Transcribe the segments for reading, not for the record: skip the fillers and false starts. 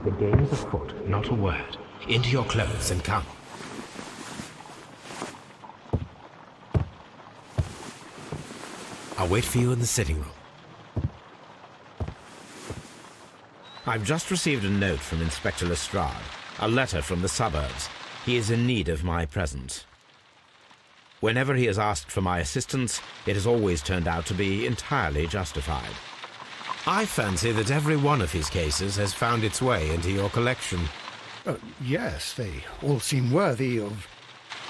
The game is afoot. Not a word. Into your clothes and come. I'll wait for you in the sitting room. I've just received a note from Inspector Lestrade. A letter from the suburbs. He is in need of my presence. Whenever he has asked for my assistance, it has always turned out to be entirely justified. I fancy that every one of his cases has found its way into your collection. Yes, they all seem worthy of...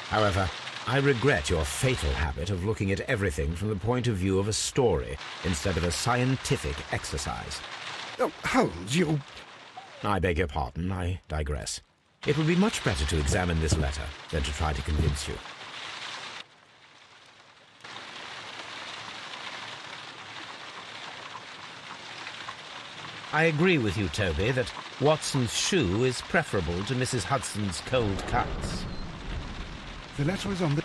However, I regret your fatal habit of looking at everything from the point of view of a story instead of a scientific exercise. Oh, Holmes, you... I beg your pardon, I digress. It would be much better to examine this letter than to try to convince you. I agree with you, Toby, that Watson's shoe is preferable to Mrs. Hudson's cold cuts. The letter is on the...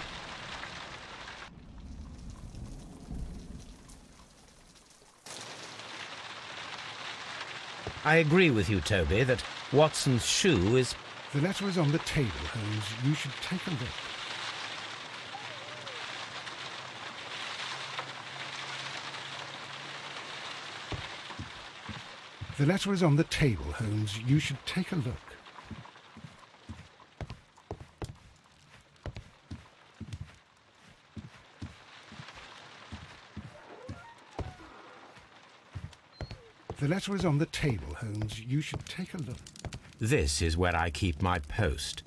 I agree with you, Toby, that Watson's shoe is... The letter is on the table, Holmes. You should take a look. The letter is on the table, Holmes. You should take a look. The letter is on the table, Holmes. You should take a look. This is where I keep my post.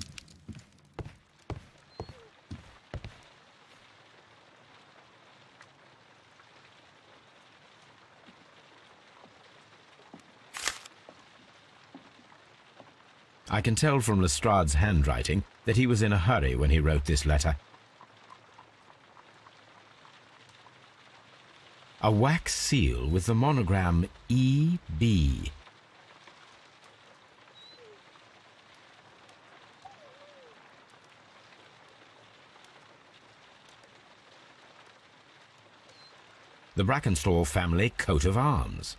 I can tell from Lestrade's handwriting that he was in a hurry when he wrote this letter. A wax seal with the monogram E.B. The Brackenstall family coat of arms.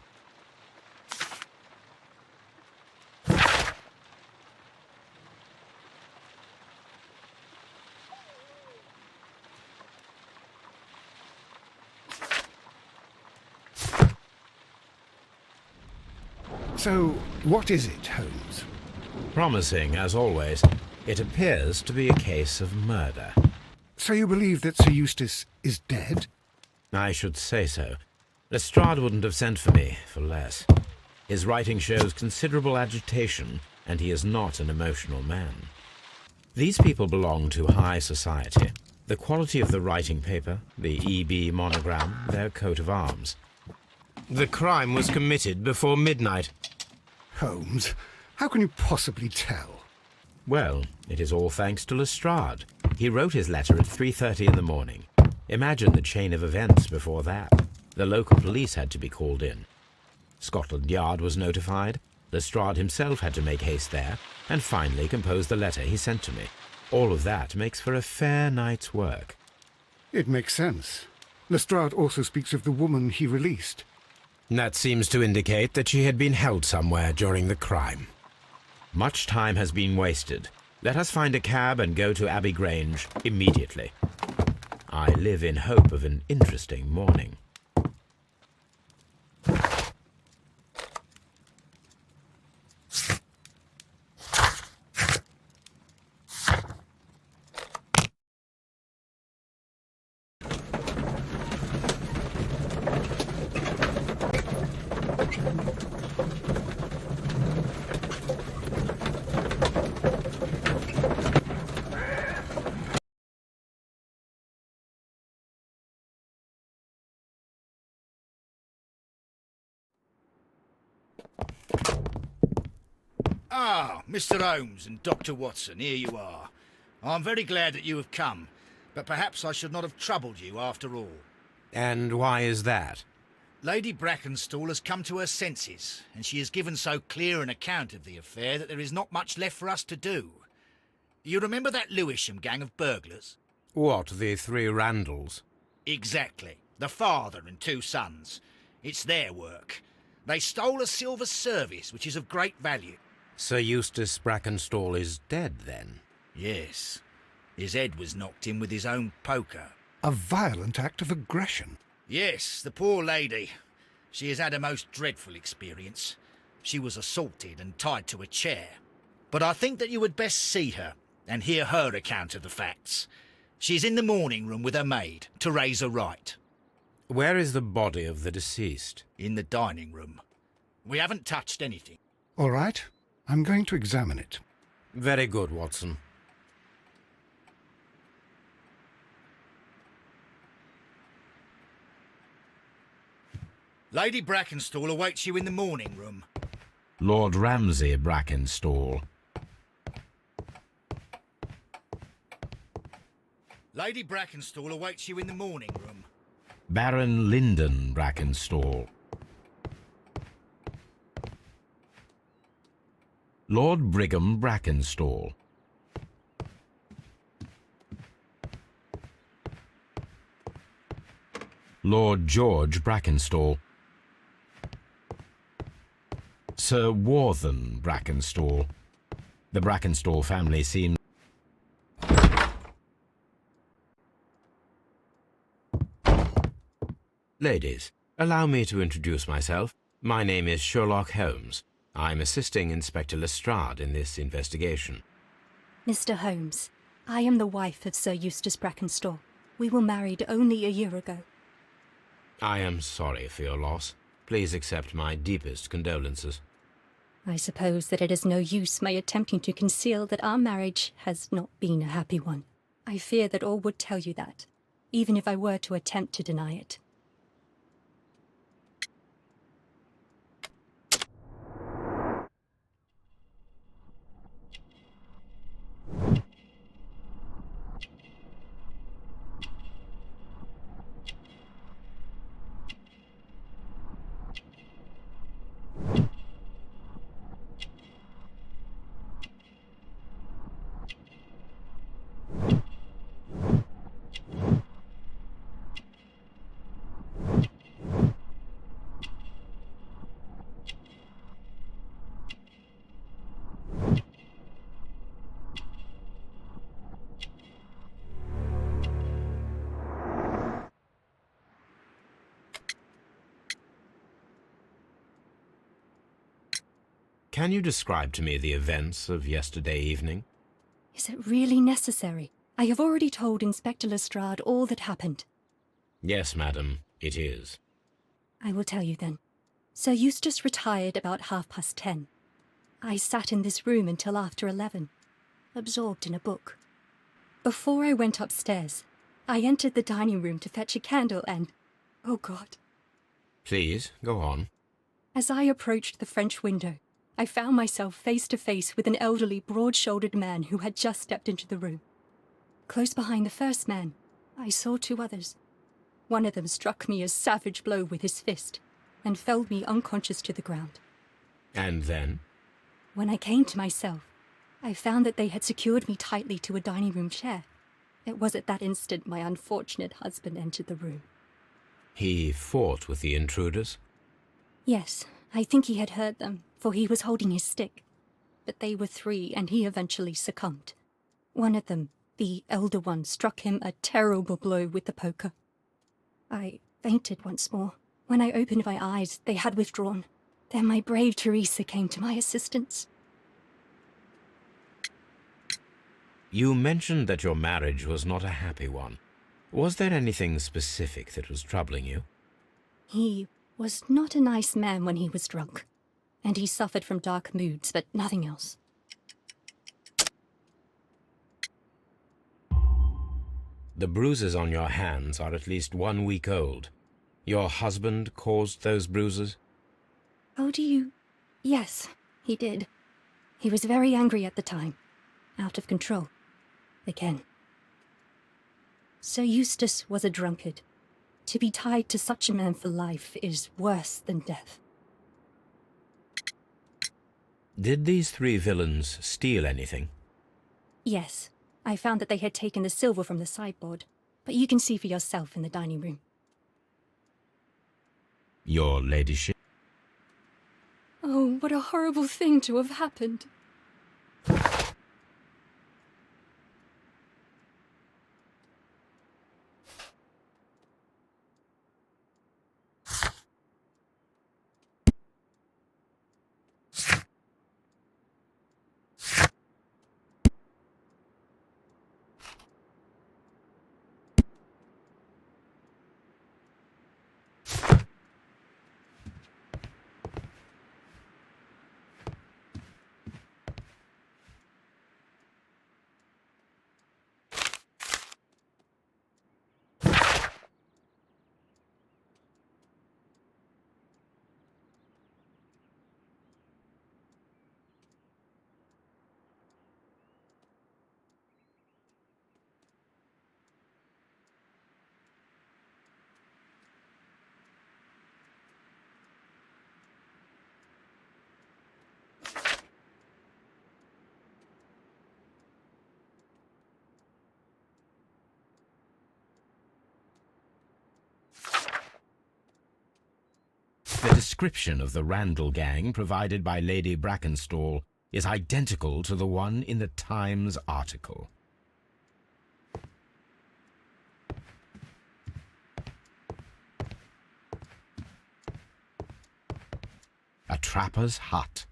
So, what is it, Holmes? Promising, as always. It appears to be a case of murder. So you believe that Sir Eustace is dead? I should say so. Lestrade wouldn't have sent for me for less. His writing shows considerable agitation, and he is not an emotional man. These people belong to high society. The quality of the writing paper, the E.B. monogram, their coat of arms. The crime was committed before midnight. Holmes, how can you possibly tell? Well, it is all thanks to Lestrade. He wrote his letter at 3:30 in the morning. Imagine the chain of events before that. The local police had to be called in. Scotland Yard was notified. Lestrade himself had to make haste there, and finally compose the letter he sent to me. All of that makes for a fair night's work. It makes sense. Lestrade also speaks of the woman he released. That seems to indicate that she had been held somewhere during the crime. Much time has been wasted. Let us find a cab and go to Abbey Grange immediately. I live in hope of an interesting morning. Ah, Mr. Holmes and Dr. Watson, here you are. I'm very glad that you have come, but perhaps I should not have troubled you after all. And why is that? Lady Brackenstall has come to her senses, and she has given so clear an account of the affair that there is not much left for us to do. You remember that Lewisham gang of burglars? What, the three Randalls? Exactly. The father and two sons. It's their work. They stole a silver service, which is of great value. Sir Eustace Brackenstall is dead, then? Yes. His head was knocked in with his own poker. A violent act of aggression. Yes, the poor lady. She has had a most dreadful experience. She was assaulted and tied to a chair. But I think that you would best see her and hear her account of the facts. She's in the morning room with her maid, Teresa Wright. Where is the body of the deceased? In the dining room. We haven't touched anything. All right, I'm going to examine it. Very good, Watson. Lady Brackenstall awaits you in the morning room. Lord Ramsay Brackenstall. Lady Brackenstall awaits you in the morning room. Baron Lyndon Brackenstall. Lord Brigham Brackenstall. Lord George Brackenstall. Sir Warthen Brackenstall. The Brackenstall family seems... Ladies, allow me to introduce myself. My name is Sherlock Holmes. I'm assisting Inspector Lestrade in this investigation. Mr. Holmes, I am the wife of Sir Eustace Brackenstall. We were married only a year ago. I am sorry for your loss. Please accept my deepest condolences. I suppose that it is no use my attempting to conceal that our marriage has not been a happy one. I fear that all would tell you that, even if I were to attempt to deny it. Can you describe to me the events of yesterday evening? Is it really necessary? I have already told Inspector Lestrade all that happened. Yes, madam, it is. I will tell you then. Sir Eustace retired about 10:30. I sat in this room until after 11, absorbed in a book. Before I went upstairs, I entered the dining room to fetch a candle and... oh God. Please, go on. As I approached the French window, I found myself face to face with an elderly, broad-shouldered man who had just stepped into the room. Close behind the first man, I saw two others. One of them struck me a savage blow with his fist and felled me unconscious to the ground. And then? When I came to myself, I found that they had secured me tightly to a dining room chair. It was at that instant my unfortunate husband entered the room. He fought with the intruders? Yes, I think he had heard them, for he was holding his stick. But they were three, and he eventually succumbed. One of them, the elder one, struck him a terrible blow with the poker. I fainted once more. When I opened my eyes, they had withdrawn. Then my brave Teresa came to my assistance. You mentioned that your marriage was not a happy one. Was there anything specific that was troubling you? He was not a nice man when he was drunk, and he suffered from dark moods, but nothing else. The bruises on your hands are at least 1 week old. Your husband caused those bruises? How do you... Yes, he did. He was very angry at the time. Out of control. Again. Sir Eustace was a drunkard. To be tied to such a man for life is worse than death. Did these three villains steal anything? Yes, I found that they had taken the silver from the sideboard, but you can see for yourself in the dining room. Your ladyship? Oh, what a horrible thing to have happened. The description of the Randall gang provided by Lady Brackenstall is identical to the one in the Times article. A trapper's hut.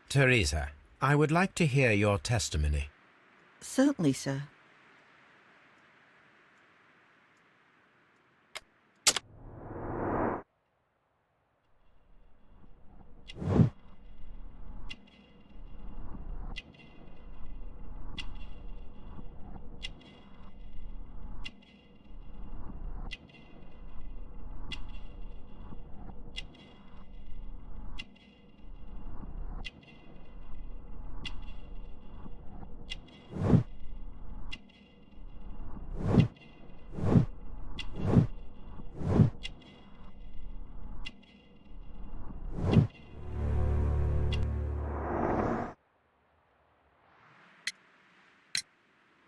Teresa, I would like to hear your testimony. Certainly, sir.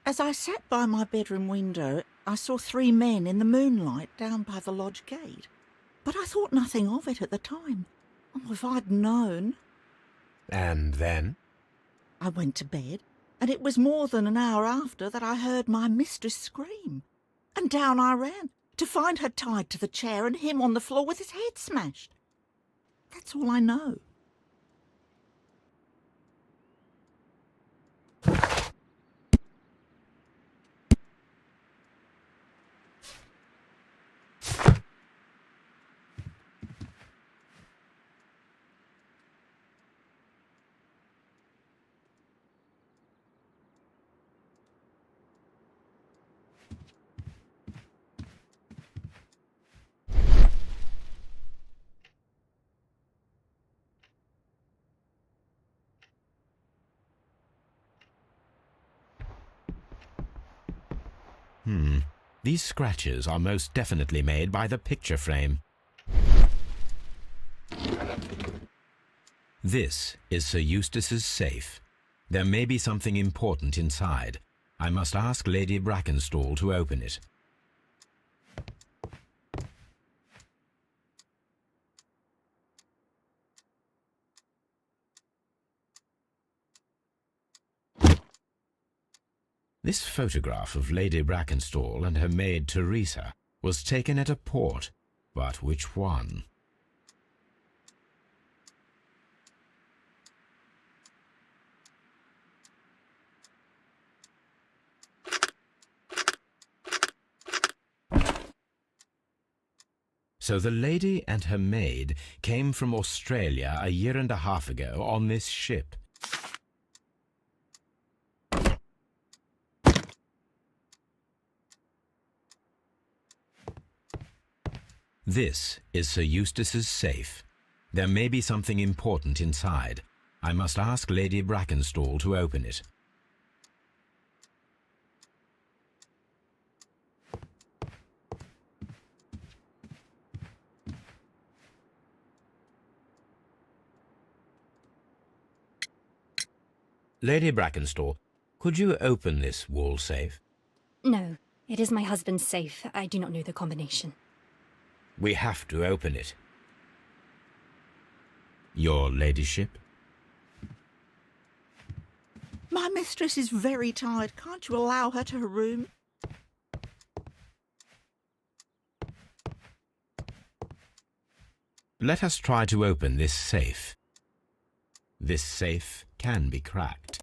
As I sat by my bedroom window, I saw 3 men in the moonlight down by the lodge gate. But I thought nothing of it at the time. Oh, if I'd known. And then? I went to bed, and it was more than an hour after that I heard my mistress scream. And down I ran, to find her tied to the chair and him on the floor with his head smashed. That's all I know. These scratches are most definitely made by the picture frame. This is Sir Eustace's safe. There may be something important inside. I must ask Lady Brackenstall to open it. This photograph of Lady Brackenstall and her maid Teresa was taken at a port, but which one? So the lady and her maid came from Australia a year and a half ago on this ship. This is Sir Eustace's safe. There may be something important inside. I must ask Lady Brackenstall to open it. Lady Brackenstall, could you open this wall safe? No, it is my husband's safe. I do not know the combination. We have to open it. Your ladyship? My mistress is very tired. Can't you allow her to her room? Let us try to open this safe. This safe can be cracked.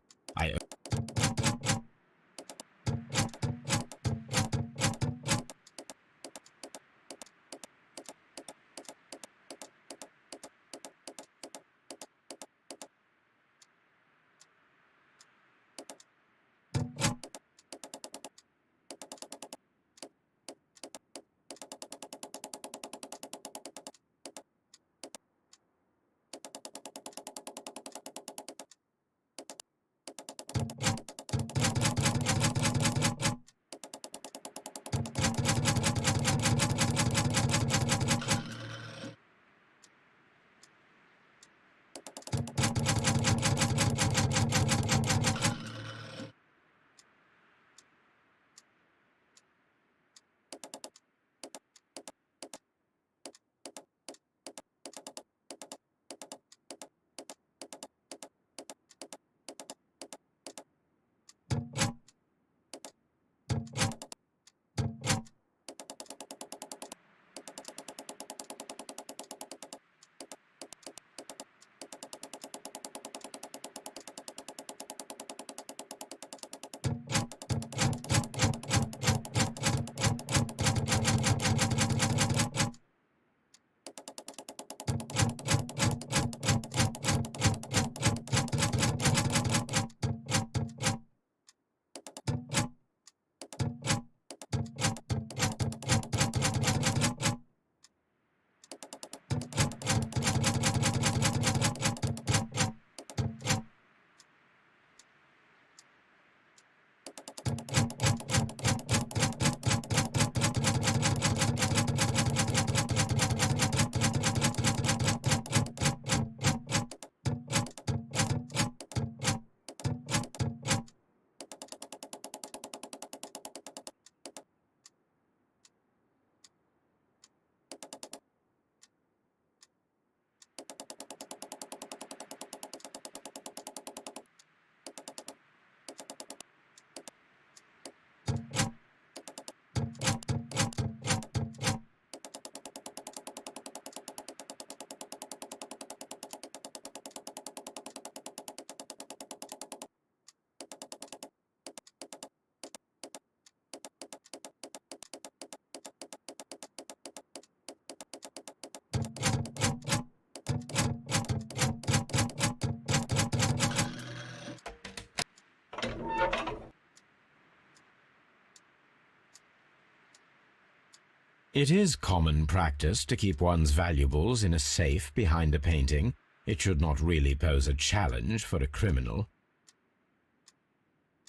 It is common practice to keep one's valuables in a safe behind a painting. It should not really pose a challenge for a criminal.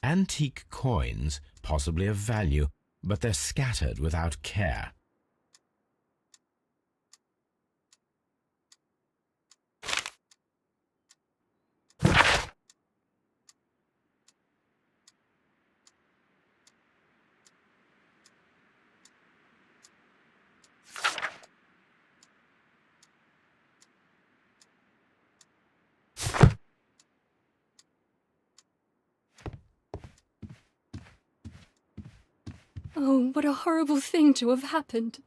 Antique coins, possibly of value, but they're scattered without care. Oh, what a horrible thing to have happened.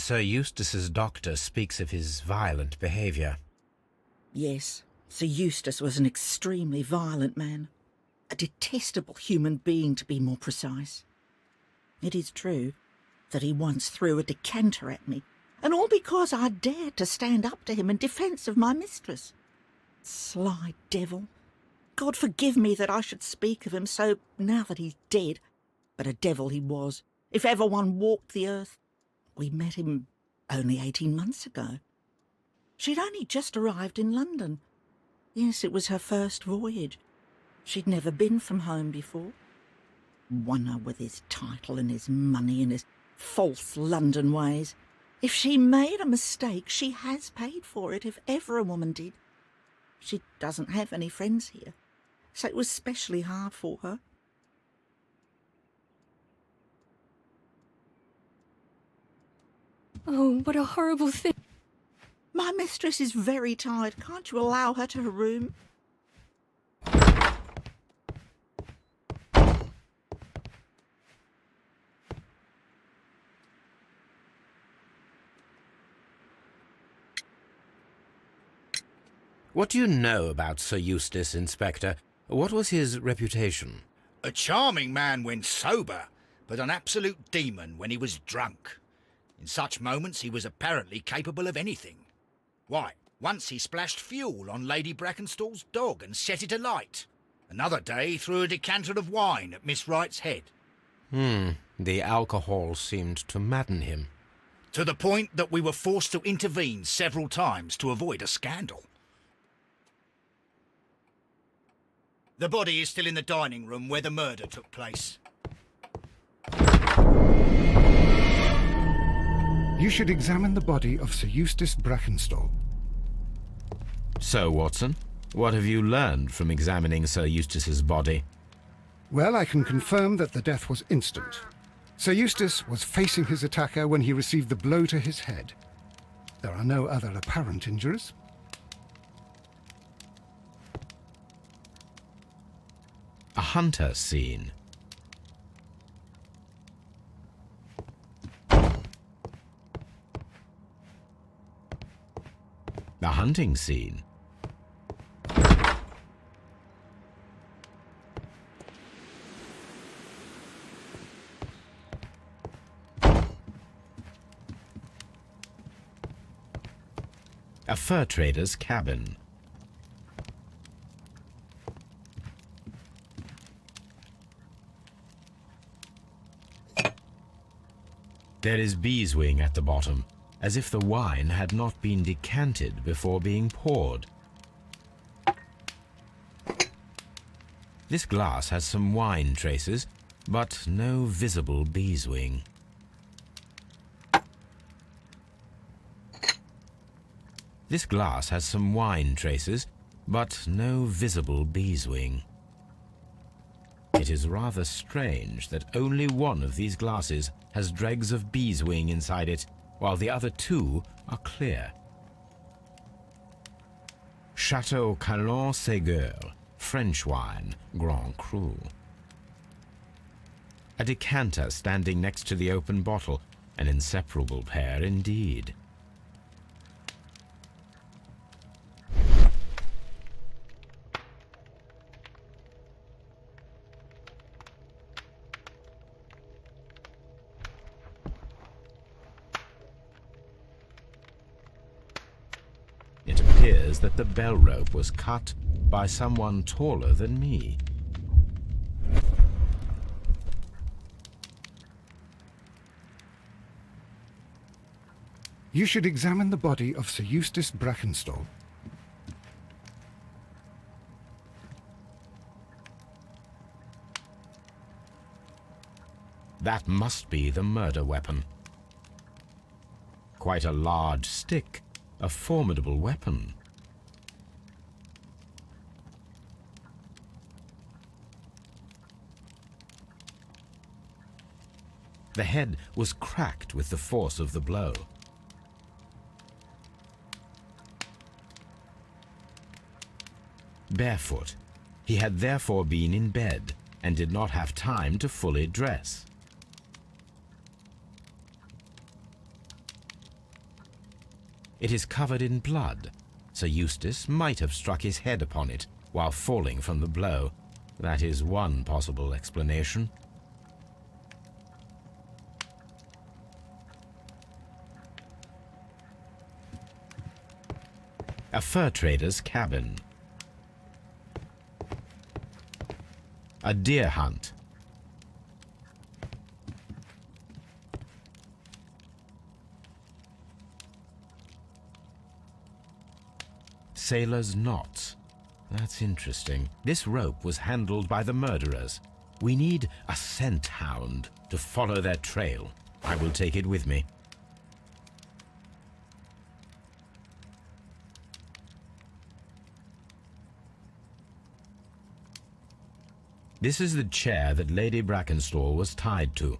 Sir Eustace's doctor speaks of his violent behaviour. Yes, Sir Eustace was an extremely violent man. A detestable human being, to be more precise. It is true that he once threw a decanter at me, and all because I dared to stand up to him in defence of my mistress. Sly devil. God forgive me that I should speak of him so now that he's dead, but a devil he was, if ever one walked the earth. We met him only 18 months ago. She'd only just arrived in London. Yes, it was her first voyage. She'd never been from home before. Wonder with his title and his money and his false London ways. If she made a mistake, she has paid for it, if ever a woman did. She doesn't have any friends here, so it was specially hard for her. Oh, what a horrible thing. My mistress is very tired. Can't you allow her to her room? What do you know about Sir Eustace, Inspector? What was his reputation? A charming man when sober, but an absolute demon when he was drunk. In such moments he was apparently capable of anything. Why, once he splashed fuel on Lady Brackenstall's dog and set it alight. Another day he threw a decanter of wine at Miss Wright's head. The alcohol seemed to madden him. To the point that we were forced to intervene several times to avoid a scandal. The body is still in the dining room where the murder took place. You should examine the body of Sir Eustace Brackenstall. So, Watson, what have you learned from examining Sir Eustace's body? Well, I can confirm that the death was instant. Sir Eustace was facing his attacker when he received the blow to his head. There are no other apparent injuries. A hunter scene. A hunting scene. A fur trader's cabin. There is beeswing at the bottom, as if the wine had not been decanted before being poured. This glass has some wine traces, but no visible beeswing. This glass has some wine traces, but no visible beeswing. It is rather strange that only one of these glasses has dregs of beeswing inside it, while the other two are clear. Chateau Calon-Ségur, French wine, Grand Cru. A decanter standing next to the open bottle, an inseparable pair indeed. It appears that the bell rope was cut by someone taller than me. You should examine the body of Sir Eustace Brackenstall. That must be the murder weapon. Quite a large stick, a formidable weapon. The head was cracked with the force of the blow. Barefoot, he had therefore been in bed and did not have time to fully dress. It is covered in blood. Sir Eustace might have struck his head upon it while falling from the blow. That is one possible explanation. A fur trader's cabin. A deer hunt. sailor's knots. That's interesting. This rope was handled by the murderers. We need a scent hound to follow their trail. I will take it with me. This is the chair that Lady Brackenstall was tied to.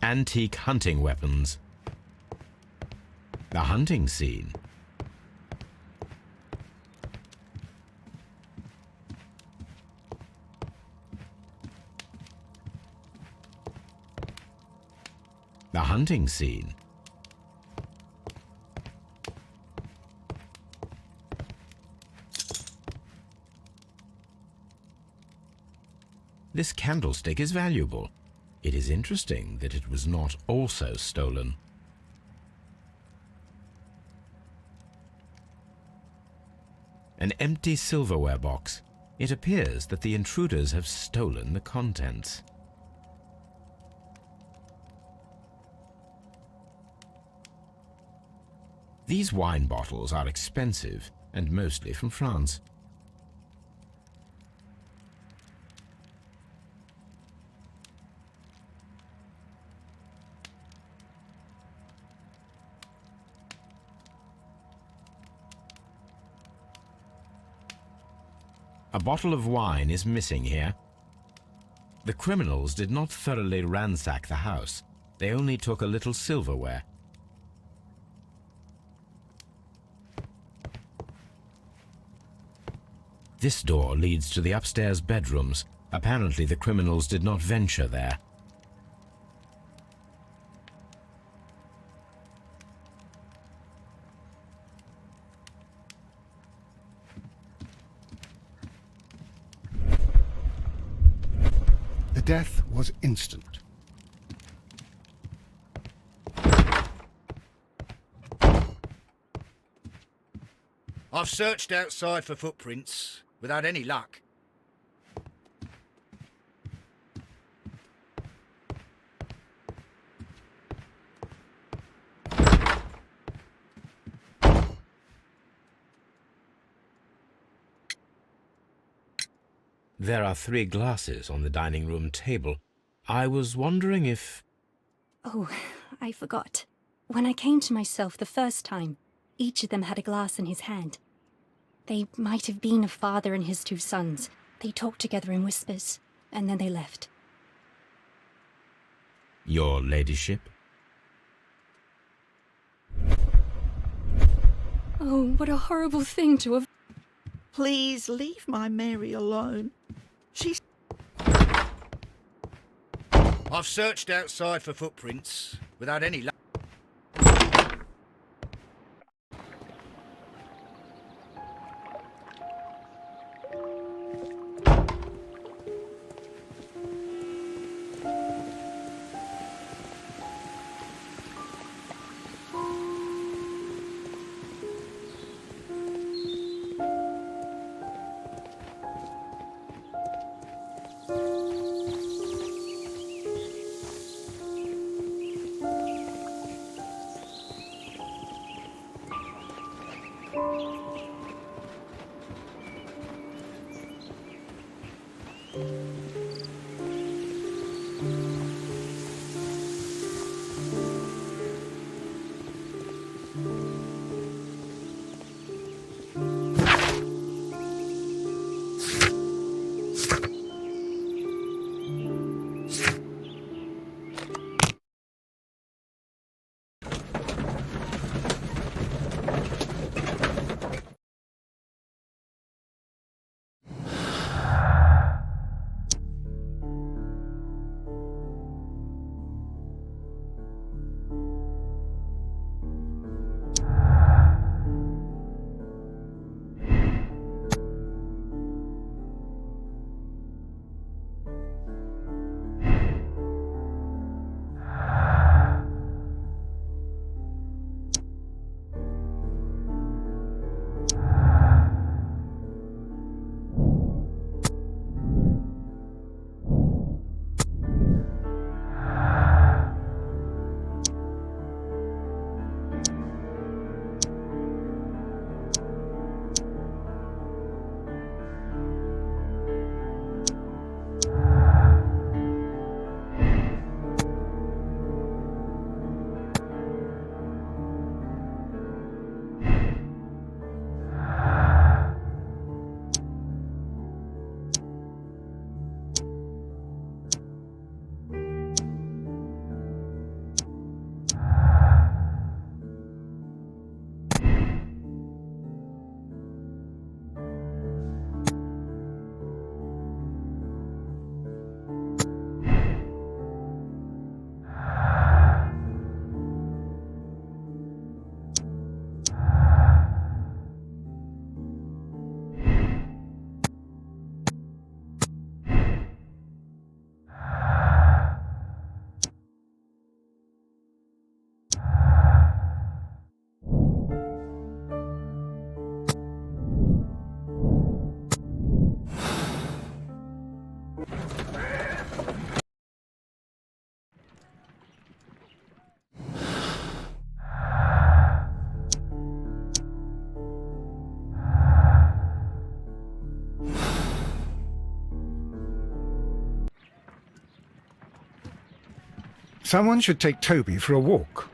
Antique hunting weapons. The hunting scene. The hunting scene. This candlestick is valuable. It is interesting that it was not also stolen. An empty silverware box. It appears that the intruders have stolen the contents. These wine bottles are expensive and mostly from France. A bottle of wine is missing here. The criminals did not thoroughly ransack the house. They only took a little silverware. This door leads to the upstairs bedrooms. Apparently the criminals did not venture there. The death was instant. I've searched outside for footprints without any luck. There are 3 glasses on the dining room table. I was wondering if... Oh, I forgot. When I came to myself the first time, each of them had a glass in his hand. They might have been a father and his 2 sons. They talked together in whispers, and then they left. Your ladyship? Oh, what a horrible thing to have... Please leave my Mary alone. She's... I've searched outside for footprints without any luck. Someone should take Toby for a walk.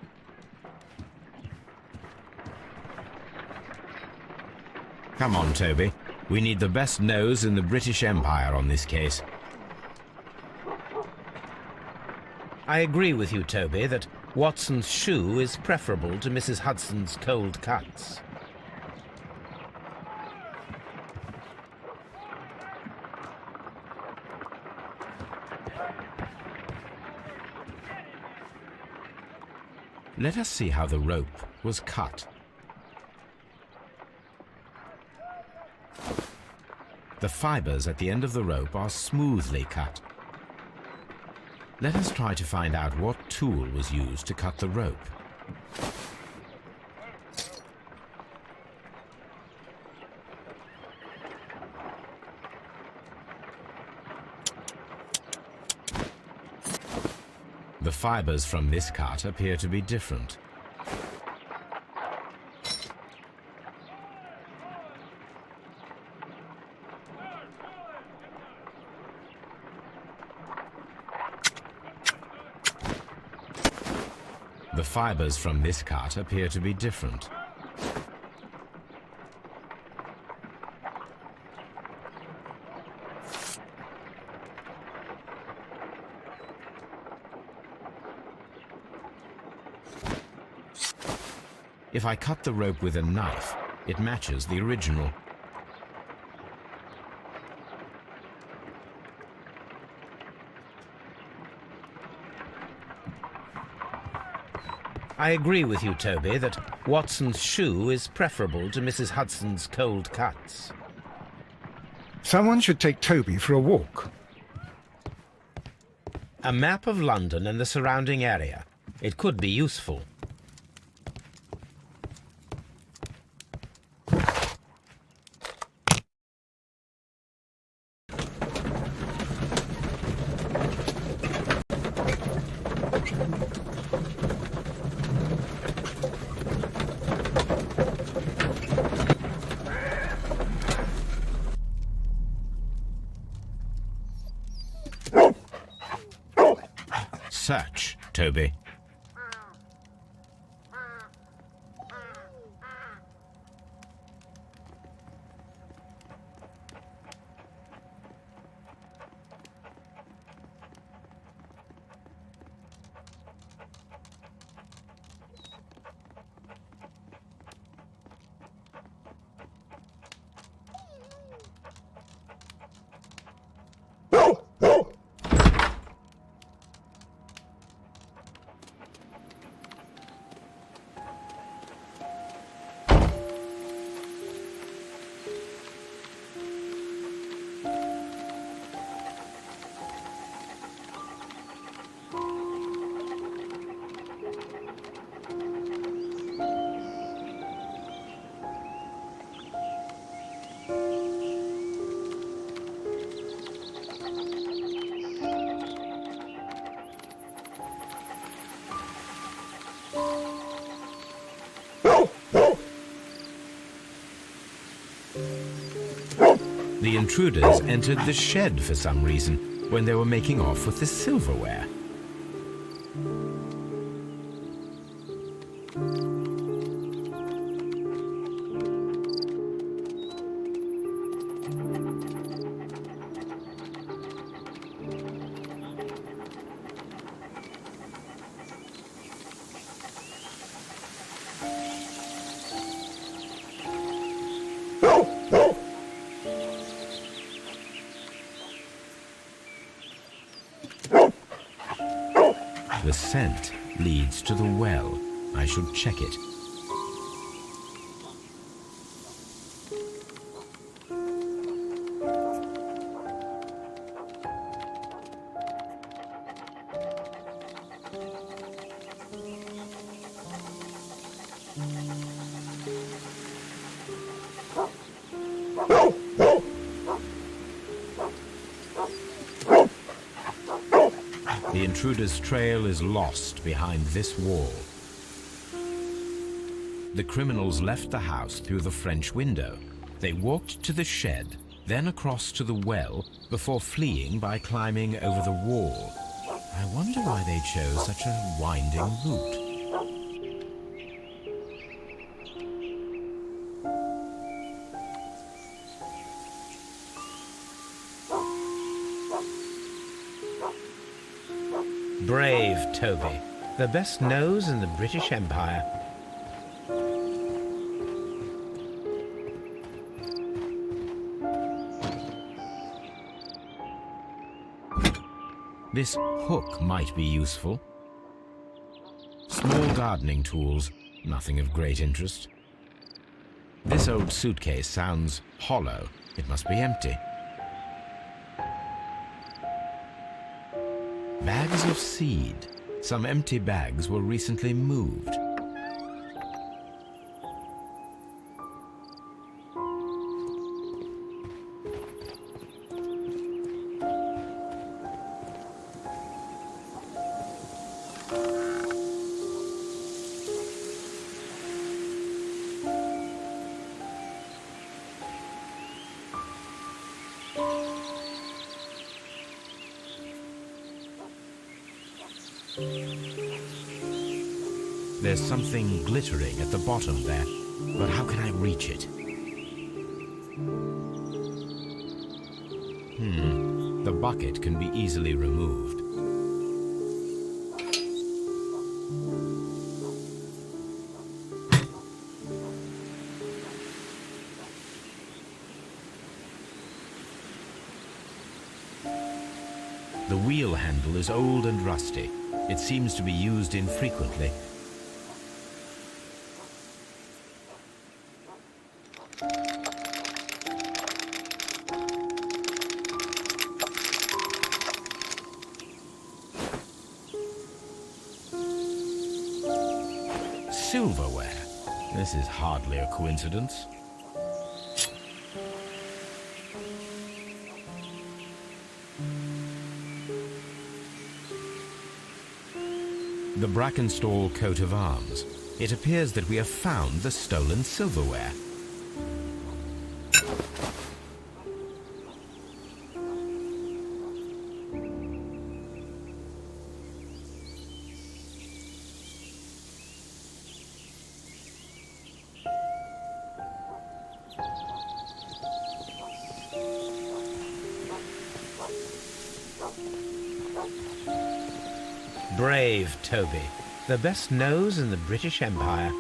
Come on, Toby. We need the best nose in the British Empire on this case. I agree with you, Toby, that Watson's shoe is preferable to Mrs. Hudson's cold cuts. Let us see how the rope was cut. The fibers at the end of the rope are smoothly cut. Let us try to find out what tool was used to cut the rope. The fibers from this cut appear to be different. The fibers from this cut appear to be different. If I cut the rope with a knife, it matches the original. I agree with you, Toby, that Watson's shoe is preferable to Mrs. Hudson's cold cuts. Someone should take Toby for a walk. A map of London and the surrounding area. It could be useful. Search, Toby. The intruders entered the shed for some reason when they were making off with the silverware. The scent leads to the well. I should check it. The intruder's trail is lost behind this wall. The criminals left the house through the French window. They walked to the shed, then across to the well, before fleeing by climbing over the wall. I wonder why they chose such a winding route. Brave Toby, the best nose in the British Empire. This hook might be useful. Small gardening tools, nothing of great interest. This old suitcase sounds hollow. It must be empty. Bags of seed. Some empty bags were recently moved. There's something glittering at the bottom there, but how can I reach it? The bucket can be easily removed. The wheel handle is old and rusty. It seems to be used infrequently. Silverware. This is hardly a coincidence. The Brackenstall coat of arms. It appears that we have found the stolen silverware. Brave Toby, the best nose in the British Empire.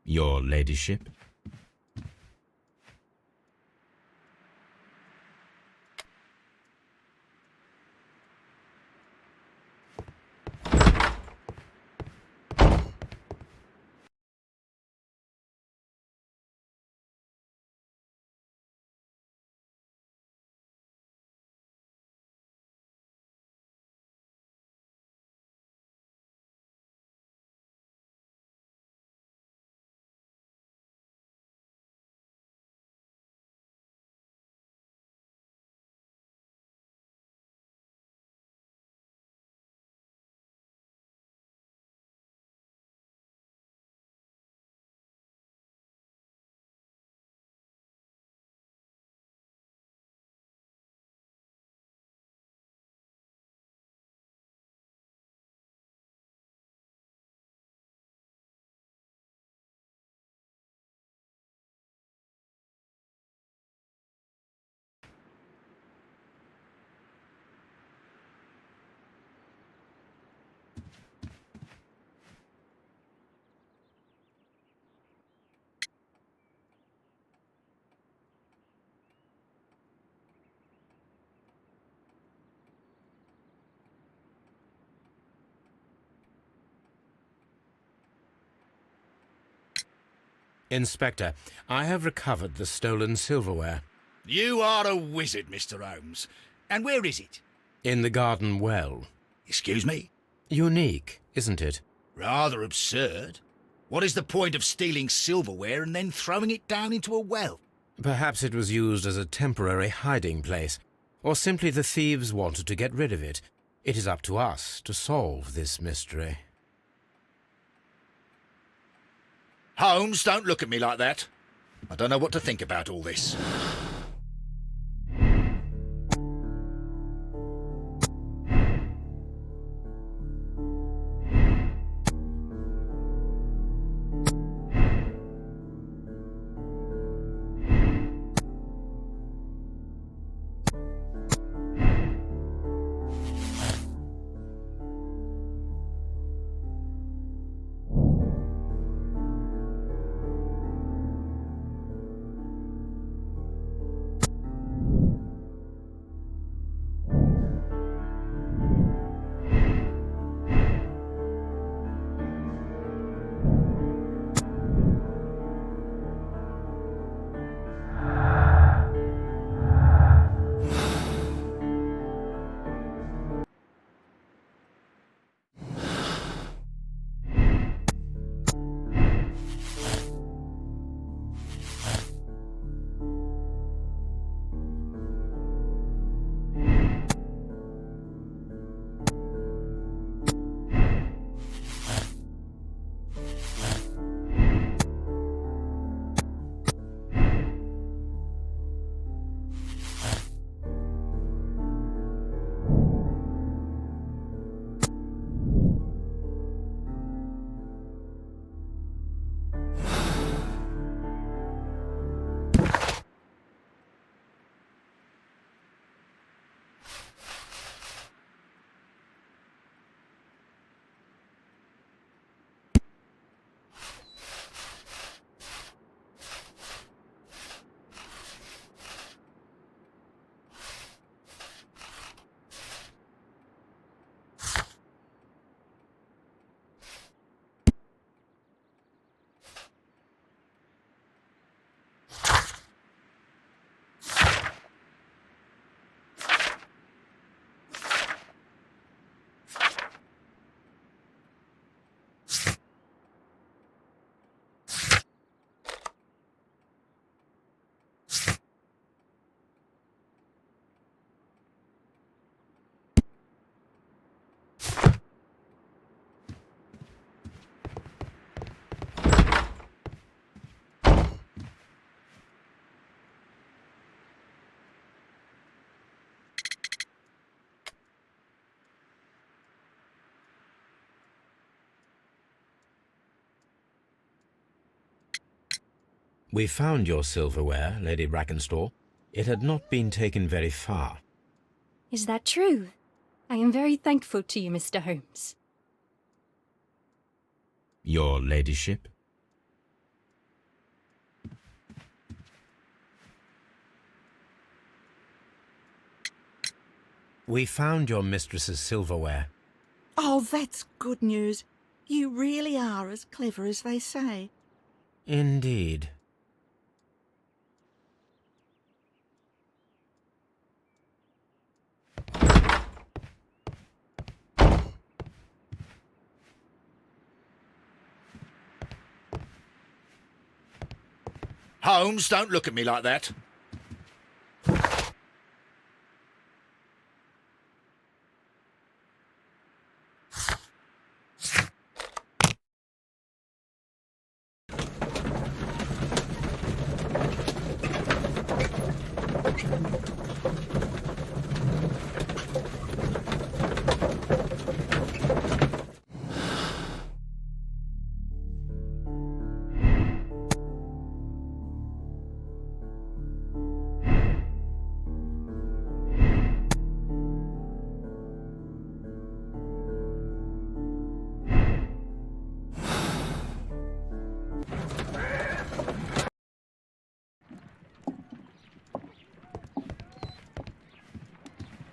Your ladyship? Inspector, I have recovered the stolen silverware. You are a wizard, Mr. Holmes. And where is it? In the garden well. Excuse me? Unique, isn't it? Rather absurd. What is the point of stealing silverware and then throwing it down into a well? Perhaps it was used as a temporary hiding place, or simply the thieves wanted to get rid of it. It is up to us to solve this mystery. Holmes, don't look at me like that. I don't know what to think about all this. We found your silverware, Lady Brackenstall. It had not been taken very far. Is that true? I am very thankful to you, Mr. Holmes. Your ladyship? We found your mistress's silverware. Oh, that's good news. You really are as clever as they say. Indeed. Holmes, don't look at me like that.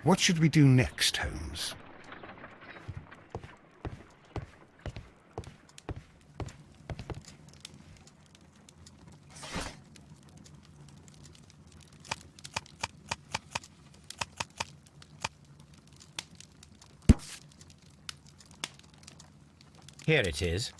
What should we do next, Holmes? Here it is.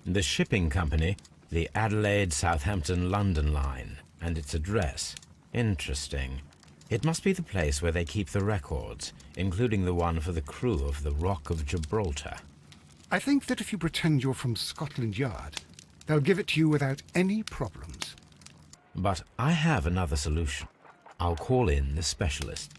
The shipping company, the Adelaide, Southampton, London line, and its address. Interesting. It must be the place where they keep the records, including the one for the crew of the Rock of Gibraltar. I think that if you pretend you're from Scotland Yard, they'll give it to you without any problems. But I have another solution. I'll call in the specialist.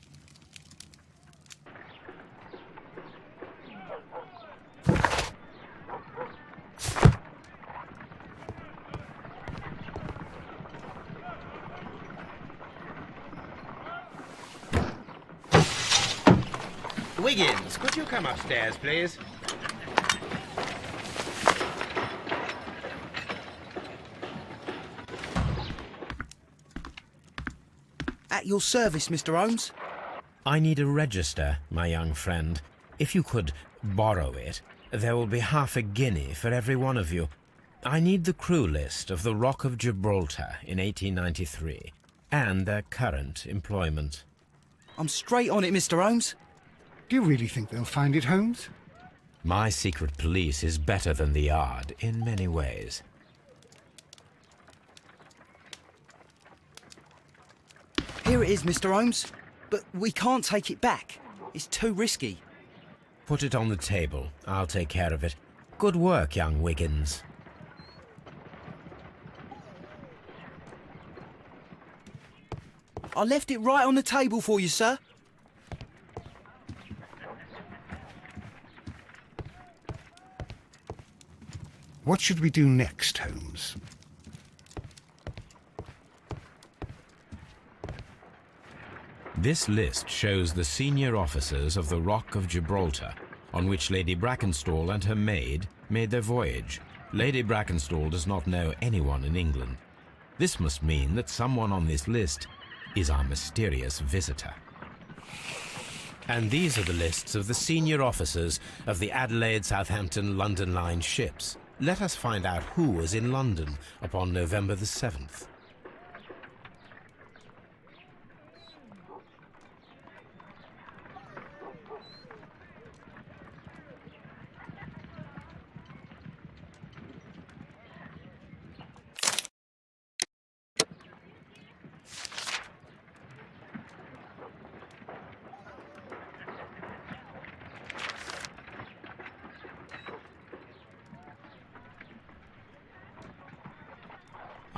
Wiggins, could you come upstairs, please? At your service, Mr. Holmes. I need a register, my young friend. If you could borrow it, there will be half a guinea for every one of you. I need the crew list of the Rock of Gibraltar in 1893, and their current employment. I'm straight on it, Mr. Holmes. Do you really think they'll find it, Holmes? My secret police is better than the Yard in many ways. Here it is, Mr. Holmes. But we can't take it back. It's too risky. Put it on the table. I'll take care of it. Good work, young Wiggins. I left it right on the table for you, sir. What should we do next, Holmes? This list shows the senior officers of the Rock of Gibraltar, on which Lady Brackenstall and her maid made their voyage. Lady Brackenstall does not know anyone in England. This must mean that someone on this list is our mysterious visitor. And these are the lists of the senior officers of the Adelaide, Southampton, London line ships. Let us find out who was in London upon November the 7th.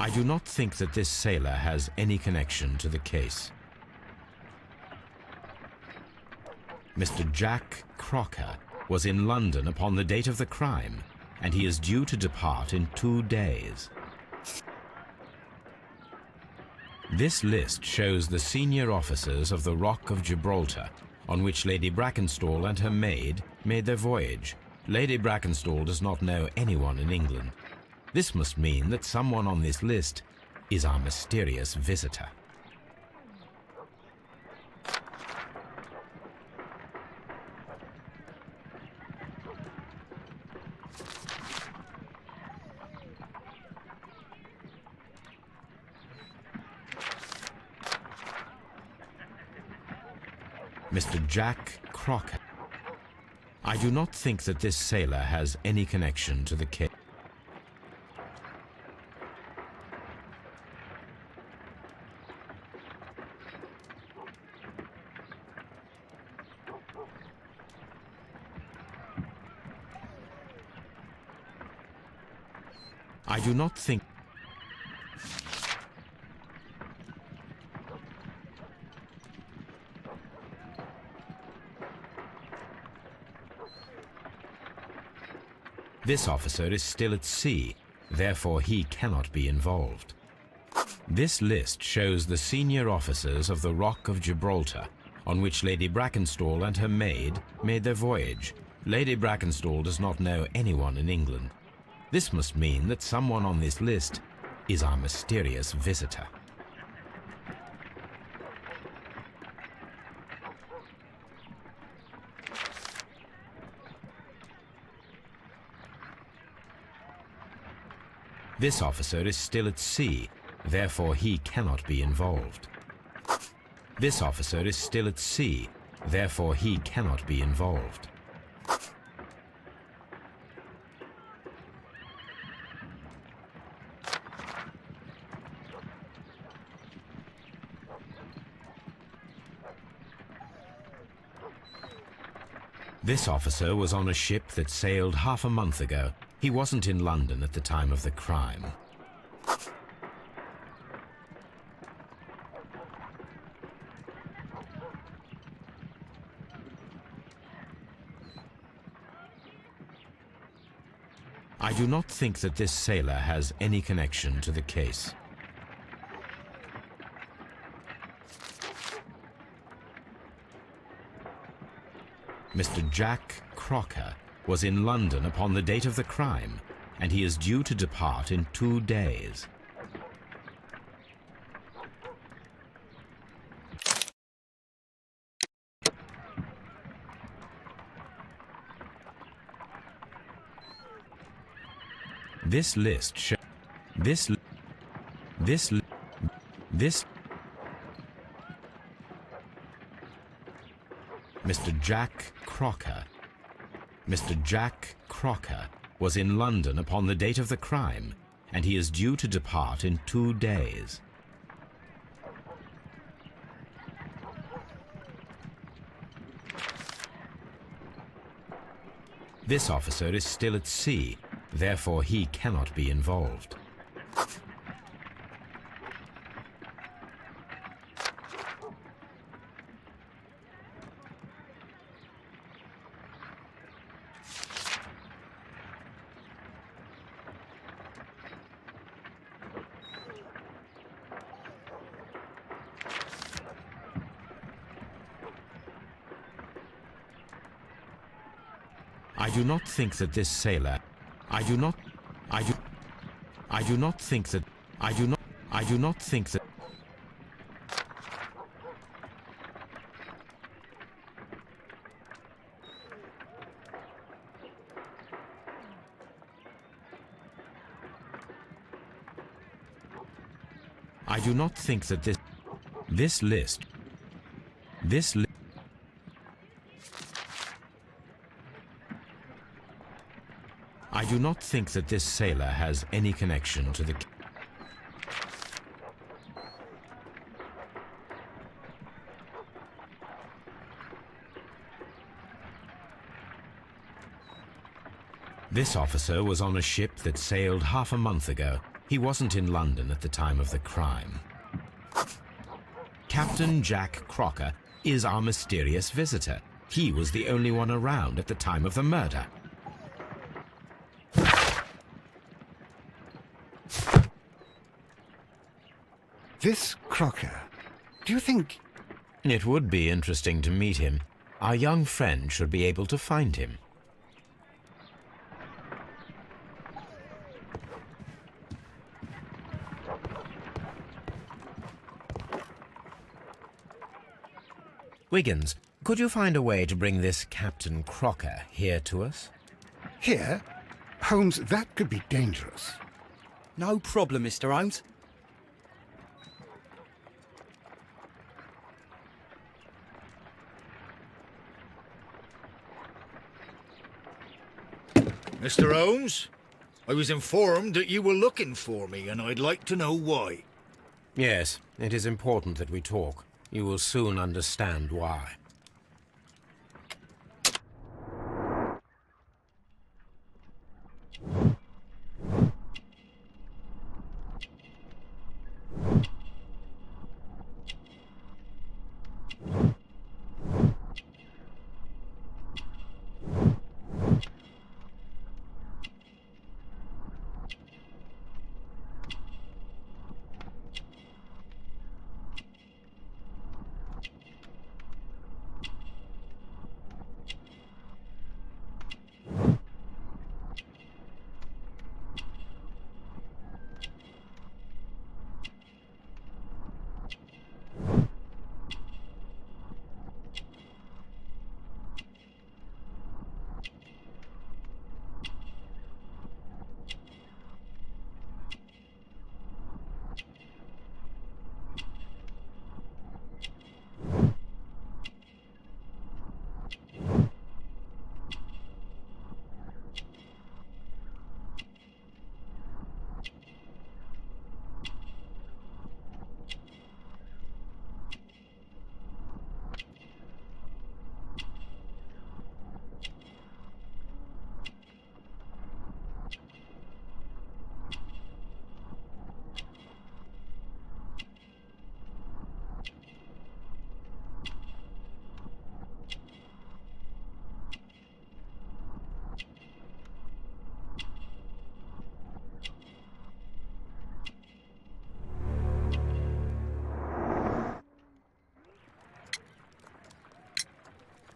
I do not think that this sailor has any connection to the case. Mr. Jack Crocker was in London upon the date of the crime, and he is due to depart in 2 days. This list shows the senior officers of the Rock of Gibraltar, on which Lady Brackenstall and her maid made their voyage. Lady Brackenstall does not know anyone in England. This must mean that someone on this list is our mysterious visitor. Mr. Jack Crocker. I do not think that this sailor has any connection to the case. I do not think. This officer is still at sea, therefore he cannot be involved. This list shows the senior officers of the Rock of Gibraltar, on which Lady Brackenstall and her maid made their voyage. Lady Brackenstall does not know anyone in England. This must mean that someone on this list is our mysterious visitor. This officer is still at sea, therefore he cannot be involved. This officer is still at sea, therefore he cannot be involved. This officer was on a ship that sailed half a month ago. He wasn't in London at the time of the crime. I do not think that this sailor has any connection to the case. Mr. Jack Crocker was in London upon the date of the crime, and he is due to depart in 2 days. This list shows Mr. Jack Crocker. Mr. Jack Crocker was in London upon the date of the crime, and he is due to depart in 2 days. This officer is still at sea, therefore he cannot be involved. I do not think that this sailor, I do not think that, I do not think that, I do not think that this list, I do not think that this sailor has any connection to the... This officer was on a ship that sailed half a month ago. He wasn't in London at the time of the crime. Captain Jack Crocker is our mysterious visitor. He was the only one around at the time of the murder. This Crocker, do you think... It would be interesting to meet him. Our young friend should be able to find him. Wiggins, could you find a way to bring this Captain Crocker here to us? Here? Holmes, that could be dangerous. No problem, Mr. Holmes. Mr. Holmes, I was informed that you were looking for me, and I'd like to know why. Yes, it is important that we talk. You will soon understand why.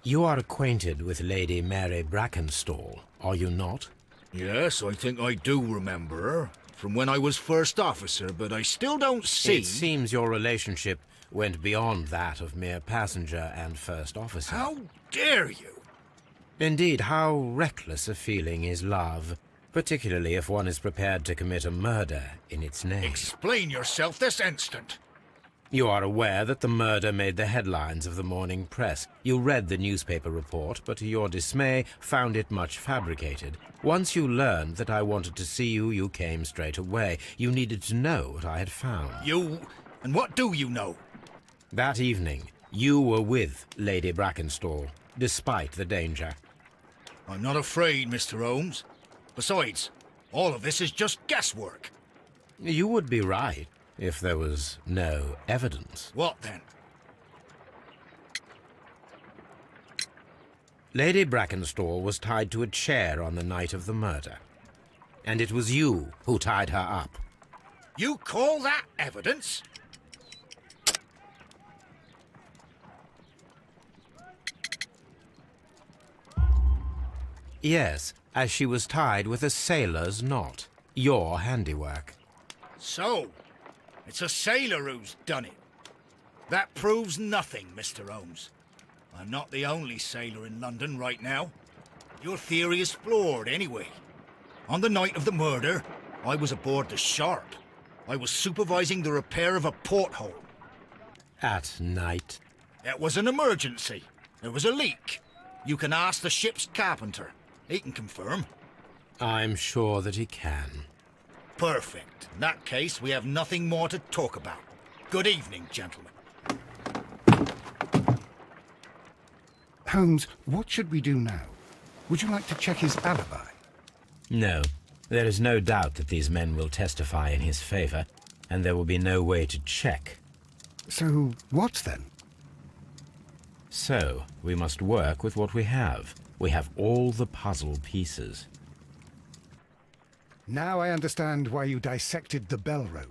You are acquainted with Lady Mary Brackenstall, are you not? Yes, I think I do remember her. From when I was first officer, but I still don't see... It seems your relationship went beyond that of mere passenger and first officer. How dare you? Indeed, how reckless a feeling is love, particularly if one is prepared to commit a murder in its name. Explain yourself this instant. You are aware that the murder made the headlines of the morning press. You read the newspaper report, but to your dismay, found it much fabricated. Once you learned that I wanted to see you, you came straight away. You needed to know what I had found. You... and what do you know? That evening, you were with Lady Brackenstall, despite the danger. I'm not afraid, Mr. Holmes. Besides, all of this is just guesswork. You would be right, if there was no evidence. What then? Lady Brackenstall was tied to a chair on the night of the murder. And it was you who tied her up. You call that evidence? Yes, as she was tied with a sailor's knot. Your handiwork. So, it's a sailor who's done it. That proves nothing, Mr. Holmes. I'm not the only sailor in London right now. Your theory is flawed anyway. On the night of the murder, I was aboard the Sharp. I was supervising the repair of a porthole. At night? It was an emergency. There was a leak. You can ask the ship's carpenter. He can confirm. I'm sure that he can. Perfect. In that case, we have nothing more to talk about. Good evening, gentlemen. Holmes, what should we do now? Would you like to check his alibi? No. There is no doubt that these men will testify in his favor, and there will be no way to check. So, what then? So, we must work with what we have. We have all the puzzle pieces. Now I understand why you dissected the bell rope.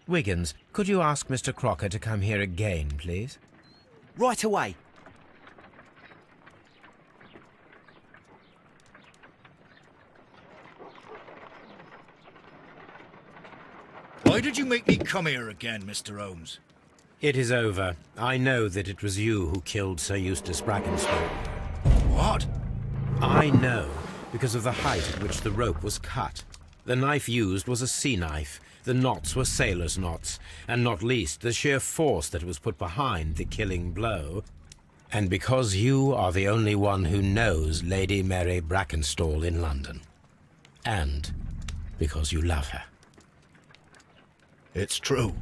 Wiggins, could you ask Mr. Crocker to come here again, please? Right away. Why did you make me come here again, Mr. Holmes? It is over. I know that it was you who killed Sir Eustace Brackenstall. What? I know, because of the height at which the rope was cut. The knife used was a sea knife. The knots were sailor's knots, and not least the sheer force that was put behind the killing blow. And because you are the only one who knows Lady Mary Brackenstall in London. And because you love her. It's true.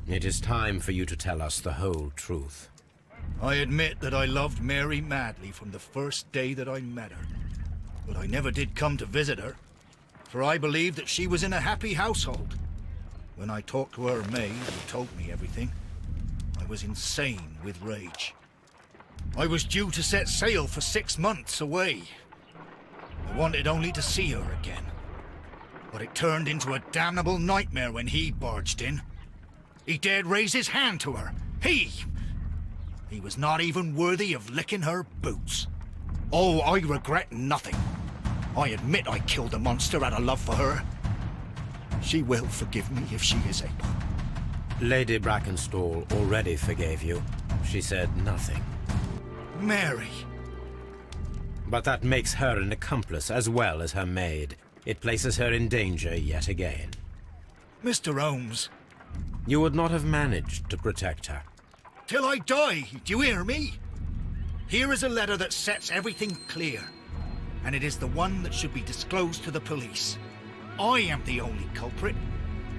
It is time for you to tell us the whole truth. I admit that I loved Mary madly from the first day that I met her. But I never did come to visit her, for I believed that she was in a happy household. When I talked to her maid, who told me everything, I was insane with rage. I was due to set sail for 6 months away. I wanted only to see her again. But it turned into a damnable nightmare when he barged in. He dared raise his hand to her. He was not even worthy of licking her boots. Oh, I regret nothing. I admit I killed the monster out of love for her. She will forgive me if she is able. Lady Brackenstall already forgave you. She said nothing. Mary. But that makes her an accomplice as well as her maid. It places her in danger yet again. Mr. Holmes. You would not have managed to protect her. Till I die, do you hear me? Here is a letter that sets everything clear. And it is the one that should be disclosed to the police. I am the only culprit.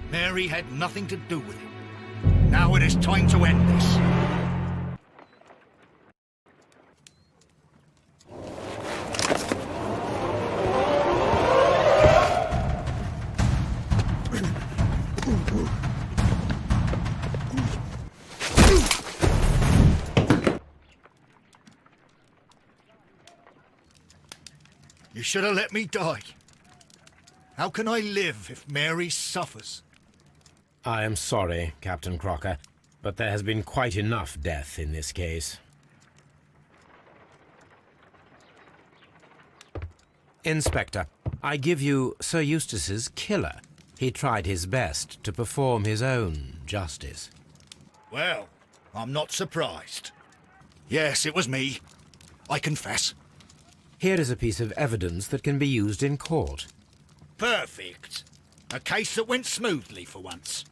Mary had nothing to do with it. Now it is time to end this. You should have let me die. How can I live if Mary suffers? I am sorry, Captain Crocker, but there has been quite enough death in this case. Inspector, I give you Sir Eustace's killer. He tried his best to perform his own justice. Well, I'm not surprised. Yes, it was me. I confess. Here is a piece of evidence that can be used in court. Perfect. A case that went smoothly for once.